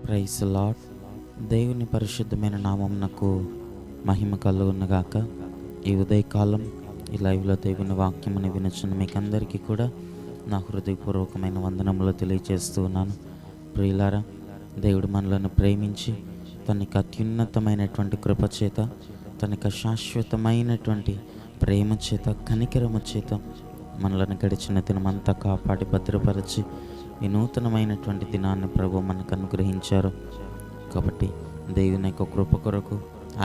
Praise lord. దేవుని పరిశుద్ధమైన నామమునకు మహిమ కలుగునుగాక. ఈ ఉదయకాలం ఈ లైవ్లో దేవుని వాక్యముని వినుచున్న మీకందరికీ కూడా నా హృదయపూర్వకమైన వందనములు తెలియజేస్తూ ఉన్నాను. ప్రియులారా, దేవుడు మనలను ప్రేమించి తనకి అత్యున్నతమైనటువంటి కృపచేత, తనకి శాశ్వతమైనటువంటి ప్రేమ చేత, కనికరము చేత మనలను గడిచిన దినమంతా కాపాడి భద్రపరిచి ఈ నూతనమైనటువంటి దినాన్ని ప్రభు మనకు అనుగ్రహించారు. కాబట్టి దేవుని యొక్క కృప కొరకు,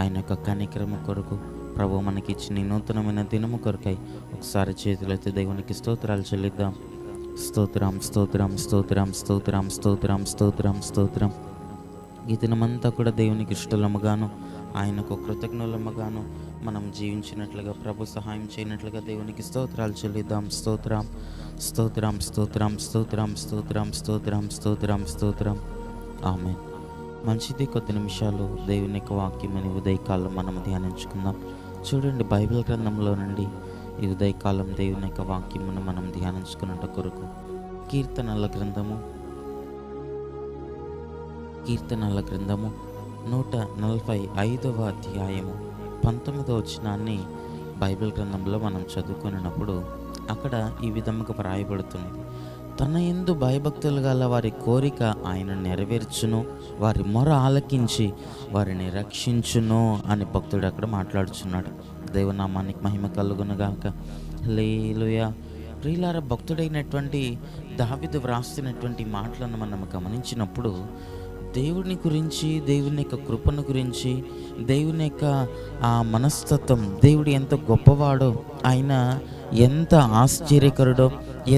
ఆయన యొక్క కనికరము కొరకు ప్రభు మనకి ఇచ్చిన ఈ నూతనమైన దినము కొరకై ఒకసారి చేతులైతే దేవునికి స్తోత్రాలు చెల్లిద్దాం. స్తోత్రం, స్తోత్రం, స్తోత్రం, స్తోత్రం, స్తోత్రం, స్తోత్రం, స్తోత్రం. ఈ దినమంతా కూడా దేవునికి ఇష్టలముగాను, ఆయనకు కృతజ్ఞులముగాను మనం జీవించినట్లుగా, ప్రభు సహాయం చేయనట్లుగా దేవునికి స్తోత్రాలు చెల్లిద్దాం. స్తోత్రం, స్తోత్రం, స్తోత్రం, స్తోత్రం, స్తోత్రం, స్తోత్రం, స్తోత్రం, స్తోత్రం. ఆమేన్. మంచిది, కొద్ది నిమిషాలు దేవుని యొక్క వాక్యమని ఉదయకాలం మనం ధ్యానించుకుందాం. చూడండి, బైబిల్ గ్రంథంలో నుండి ఈ ఉదయకాలం దేవుని యొక్క వాక్యమును మనం ధ్యానించుకున్నట్టు కొరకు కీర్తనల గ్రంథము 145వ అధ్యాయము 19వ వచనాన్ని బైబిల్ గ్రంథంలో మనం చదువుకున్నప్పుడు అక్కడ ఈ విధముగా వ్రాయబడుతున్నది: తన యందు భయభక్తులు గల వారి కోరిక ఆయన నెరవేర్చును, వారి మొర ఆలకించి వారిని రక్షించును అని భక్తుడు అక్కడ మాట్లాడుచున్నాడు. దేవనామానికి మహిమ కలుగునుగాక. హల్లెలూయా. ప్రియులారా, భక్తుడైనటువంటి దావీదు వ్రాస్తున్నటువంటి మాటలను మనం గమనించినప్పుడు దేవుని గురించి, దేవుని యొక్క కృపను గురించి, దేవుని యొక్క మనస్తత్వం, దేవుడు ఎంత గొప్పవాడో, ఆయన ఎంత ఆశ్చర్యకరుడో,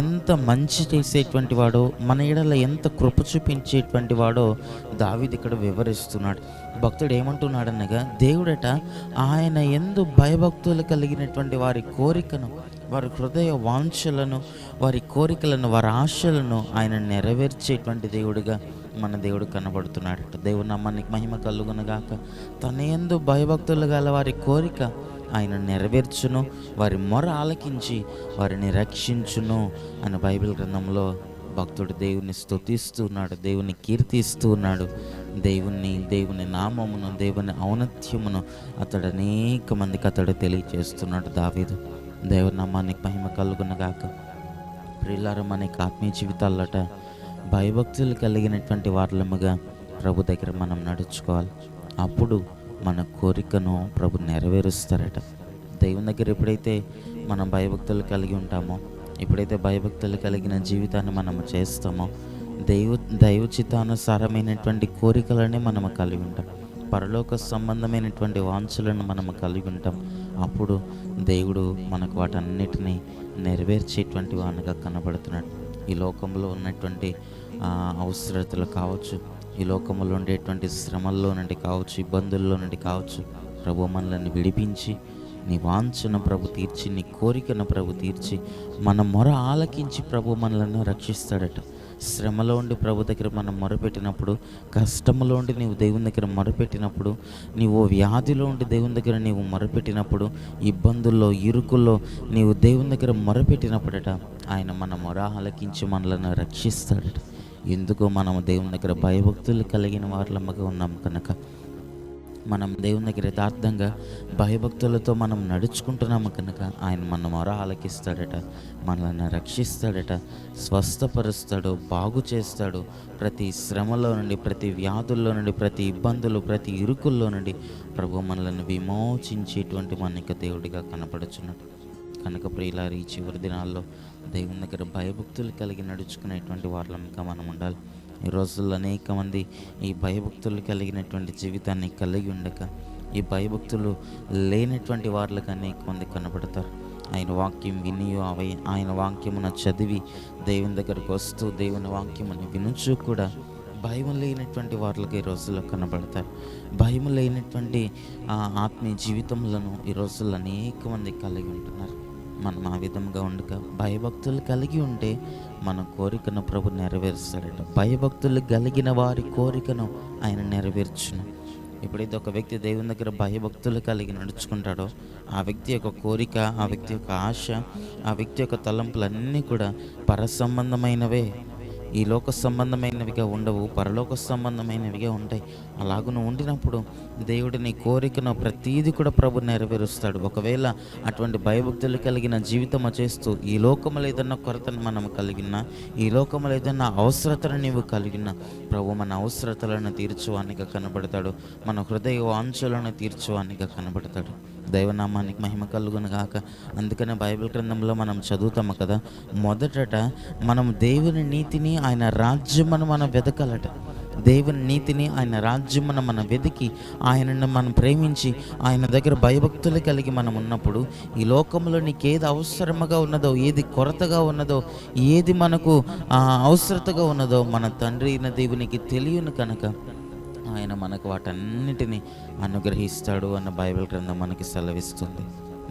ఎంత మంచి చేసేటువంటి వాడో, మన ఎడల ఎంత కృప చూపించేటువంటి వాడో దావీదు ఇక్కడ వివరిస్తున్నాడు. భక్తుడు ఏమంటున్నాడనగా, దేవుడట ఆయన యందు భయభక్తులు కలిగినటువంటి వారి కోరికను, వారి హృదయ వాంఛలను, వారి కోరికలను, వారి ఆశలను ఆయన నెరవేర్చేటువంటి దేవుడిగా మన దేవుడు కనబడుతున్నాడట. దేవుని నామానికి మహిమ కలుగునుగాక. తన యందు భయభక్తులు గల వారి కోరిక ఆయన నెరవేర్చును, వారి మొర ఆలకించి వారిని రక్షించును అని బైబిల్ గ్రంథంలో భక్తుడు దేవుని స్తుతిస్తున్నాడు, దేవుని కీర్తిస్తూ ఉన్నాడు. దేవుని నామమును, దేవుని ఔన్నత్యమును అతడు అనేక మందికి తెలియజేస్తున్నాడు దావీదు. దేవుని నామానికి మహిమ కలుగునుగాక. ప్రియులారా, మనకి ఆత్మీయ జీవితాలట భయభక్తులు కలిగినటువంటి వారలముగా ప్రభు దగ్గర మనం నడుచుకోవాలి. అప్పుడు మన కోరికను ప్రభు నెరవేరుస్తారట. దేవుని దగ్గర ఎప్పుడైతే మనం భయభక్తులు కలిగి ఉంటామో, ఎప్పుడైతే భయభక్తులు కలిగిన జీవితాన్ని మనము చేస్తామో, దైవచిత్తానుసారమైనటువంటి కోరికలనే మనము కలిగి ఉంటాం, పరలోక సంబంధమైనటువంటి వాంఛలను మనము కలిగి ఉంటాం. అప్పుడు దేవుడు మనకు వాటన్నిటినీ నెరవేర్చేటువంటి వానిగా కనబడుతున్నాడు. ఈ లోకంలో ఉన్నటువంటి అవసరతలు కావచ్చు, ఈ లోకంలో ఉండేటువంటి శ్రమల్లో నుండి కావచ్చు, ఇబ్బందుల్లో నుండి కావచ్చు, ప్రభు మనల్ని విడిపించి, నీ వాంఛను ప్రభు తీర్చి, నీ కోరికను ప్రభు తీర్చి, మన మొర ఆలకించి ప్రభు మనల్ని రక్షిస్తాడట. శ్రమలో ఉండి ప్రభు దగ్గర మనం మొరపెట్టినప్పుడు, కష్టంలో ఉండి నీవు దేవుని దగ్గర మొరపెట్టినప్పుడు, నీవు వ్యాధిలో ఉండి దేవుని దగ్గర నీవు మొరపెట్టినప్పుడు, ఇబ్బందుల్లో, ఇరుకుల్లో నీవు దేవుని దగ్గర మొరపెట్టినప్పుడట ఆయన మన మొర ఆలకించి మనల్ని రక్షిస్తాడట. ఎందుకో మనము దేవుని దగ్గర భయభక్తులు కలిగిన వారలమ్మగా ఉన్నాం కనుక, మనం దేవుని దగ్గర యథార్థంగా భయభక్తులతో మనం నడుచుకుంటున్నాము కనుక ఆయన మన మొర ఆలకిస్తాడట, మనల్ని రక్షిస్తాడట, స్వస్థపరుస్తాడు, బాగు చేస్తాడు. ప్రతి శ్రమలో నుండి, ప్రతి వ్యాధుల్లో నుండి, ప్రతి ఇబ్బందులు, ప్రతి ఇరుకుల్లో నుండి ప్రభు మనల్ని విమోచించేటువంటి మన దేవుడిగా కనపడుచున్నాడు. కనుక ప్రియులారా, ఈ చివరి దినాల్లో దేవుని దగ్గర భయభక్తులు కలిగి నడుచుకునేటువంటి వారలంగా మనం ఉండాలి. ఈ రోజుల్లో అనేక మంది ఈ భయభక్తులు కలిగినటువంటి జీవితాన్ని కలిగి ఉండక, ఈ భయభక్తులు లేనటువంటి వారులుగా అనేక మంది కనబడతారు. ఆయన వాక్యం విని, ఆయన వాక్యమును చదివి దేవుని దగ్గరకు వస్తూ దేవుని వాక్యమును వినుచు కూడా భయం లేనటువంటి వారులుగా ఈ రోజుల్లో కనబడతారు. భయం లేనటువంటి ఆత్మీయ జీవితములను ఈ రోజుల్లో అనేక మంది కలిగి ఉంటున్నారు. మనం ఆ విధంగా ఉండక భయభక్తులు కలిగి ఉంటే మన కోరికను ప్రభు నెరవేరుస్తాడట. భయభక్తులు కలిగిన వారి కోరికను ఆయన నెరవేర్చును. ఎప్పుడైతే ఒక వ్యక్తి దేవుని దగ్గర భయభక్తులు కలిగి నడుచుకుంటాడో, ఆ వ్యక్తి యొక్క కోరిక, ఆ వ్యక్తి యొక్క ఆశ, ఆ వ్యక్తి యొక్క తలంపులన్నీ కూడా పరసంబంధమైనవే. ఈ లోక సంబంధమైనవిగా ఉండవు, పరలోక సంబంధమైనవిగా ఉంటాయి. అలాగును ఉండినప్పుడు దేవుడు నీ కోరికను ప్రతీది కూడా ప్రభు నెరవేరుస్తాడు. ఒకవేళ అటువంటి భయభక్తులు కలిగిన జీవితము చేస్తూ ఈ లోకములో ఏదన్నా కొరతను మనం కలిగినా, ఈ లోకములో ఏదన్నా అవసరతను నీవు కలిగినా, ప్రభు మన అవసరతలను తీర్చువానిగా కనబడతాడు. మన హృదయ వాంఛలను తీర్చువానిగా కనబడతాడు. దైవనామానికి మహిమ కలుగును గాక. అందుకనే బైబిల్ గ్రంథంలో మనం చదువుతాము కదా, మొదటట మనం దేవుని నీతిని ఆయన రాజ్యమును మనం వెతకాలట. దేవుని నీతిని ఆయన రాజ్యమును మనం వెతికి ఆయనను మనం ప్రేమించి ఆయన దగ్గర భయభక్తులు కలిగి మనం ఉన్నప్పుడు ఈ లోకంలో నీకు ఏది అవసరముగా ఉన్నదో, ఏది కొరతగా ఉన్నదో, ఏది మనకు అవసరతగా ఉన్నదో మన తండ్రి అయిన దేవునికి తెలియను కనుక ఆయన మనకు వాటన్నిటిని అనుగ్రహిస్తాడు అన్న బైబిల్ గ్రంథం మనకి సెలవిస్తుంది.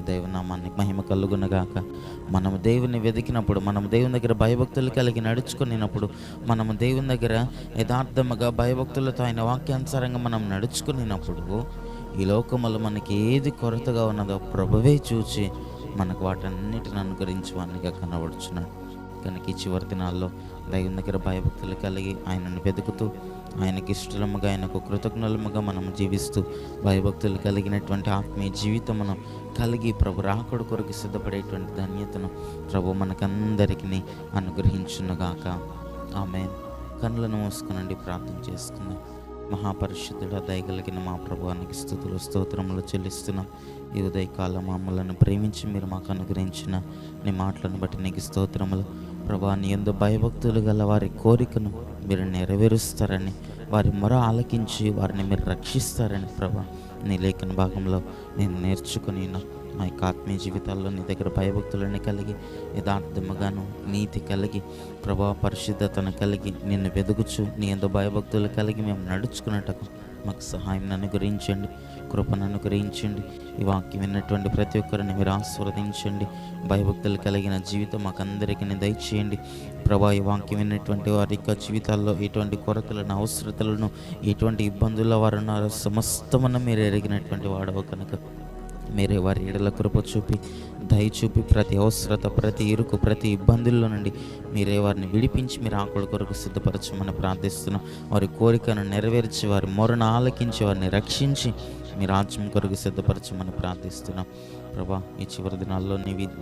దేవునామానికి మహిమ కలుగునగాక. మనము దేవుని వెతికినప్పుడు, మనము దేవుని దగ్గర భయభక్తులు కలిగి నడుచుకునేటప్పుడు, మనము దేవుని దగ్గర యథార్థముగా భయభక్తులతో ఆయన వాక్యానుసారంగా మనం నడుచుకునేటప్పుడు ఈ లోకములో మనకి ఏది కొరతగా ఉన్నదో ప్రభువే చూచి మనకు వాటన్నిటిని అనుగ్రహించవానిగా కనబడుచున్నాడు. కనుక ఈ చివరి దినాల్లో దేవుని దగ్గర భయభక్తులు కలిగి ఆయనను వెతుకుతూ ఆయనకి ఇష్టముగా, ఆయనకు కృతజ్ఞులముగా మనం జీవిస్తూ భయభక్తులు కలిగినటువంటి ఆత్మీయ జీవితమును కలిగి ప్రభు రాకడ కొరకు సిద్ధపడేటువంటి ధన్యతను ప్రభు మనకందరికీ అనుగ్రహించునుగాక. ఆమేన్. కన్నులను మూసుకునండి, ప్రార్థన చేసుకుందాం. మహాపరిశుద్ధుడ, దయగలిగిన మా ప్రభువానికి స్తుతులు స్తోత్రములు చెల్లిస్తున్నాం. ఈ ఉదయకాలం మమ్మలను ప్రేమించి మీరు మాకు అనుగ్రహించిన నీ మాటలను బట్టి నీకు స్తోత్రములు. ప్రభా, నీ యందు భయభక్తులు గల వారి కోరికను మీరు నెరవేరుస్తారని, వారి మొర ఆలకించి వారిని మీరు రక్షిస్తారని ప్రభా నీ లేఖన భాగంలో నేను నేర్చుకుని మా యొక్క ఆత్మీయ జీవితాల్లో నీ దగ్గర భయభక్తులను కలిగి, యథార్థముగాను నీతి కలిగి, ప్రభా పరిశుద్ధతను కలిగి నిన్ను వెదుగుచు నీ యందు భయభక్తులు కలిగి మేము నడుచుకున్నట్టుకు మాకు సహాయం అనుగ్రహించండి, కృపను అనుగ్రహించండి. ఈ వాక్యం విన్నటువంటి ప్రతి ఒక్కరిని మీరు ఆశీర్వదించండి. భయభక్తులు కలిగిన జీవితం మాకు అందరికీ దయచేయండి ప్రభా. ఈ వాక్యం విన్నటువంటి వారి యొక్క జీవితాల్లో ఎటువంటి కొరతలను, అవసరతలను, ఎటువంటి ఇబ్బందుల వారు ఉన్నారో సమస్తమును మీరు ఎరిగినటువంటి వాడవ కనుక మీరే వారి ఎడల కృప చూపి, దయ చూపి, ప్రతి అవసరత, ప్రతి ఇరుకు, ప్రతి ఇబ్బందుల్లో నుండి మీరే వారిని విడిపించి మీరు ఆకుల కొరకు సిద్ధపరచమని ప్రార్థిస్తున్నాం. వారి కోరికను నెరవేర్చి, వారి మొరను ఆలకించి, వారిని రక్షించి మీ రాజ్యం కొరకు సిద్ధపరచమని ప్రార్థిస్తున్నాం ప్రభా. ఈ చివరి దినాల్లో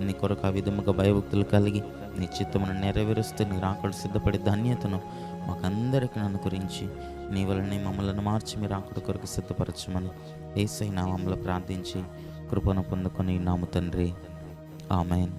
నీ కొరకు ఆ విధముగా భయభక్తులు కలిగి నీ చిత్తమును నెరవేరుస్తూ నీ రాకడ సిద్ధపడే ధన్యతను మాకందరికీ అనుగ్రహించి నీ వలనే మమ్మల్ని మార్చి మీరు ఆకుల కొరకు సిద్ధపరచమని యేసయ్య నామములో ప్రార్థించి కృపను పొందుకొని నాము తండ్రి. ఆమేన్.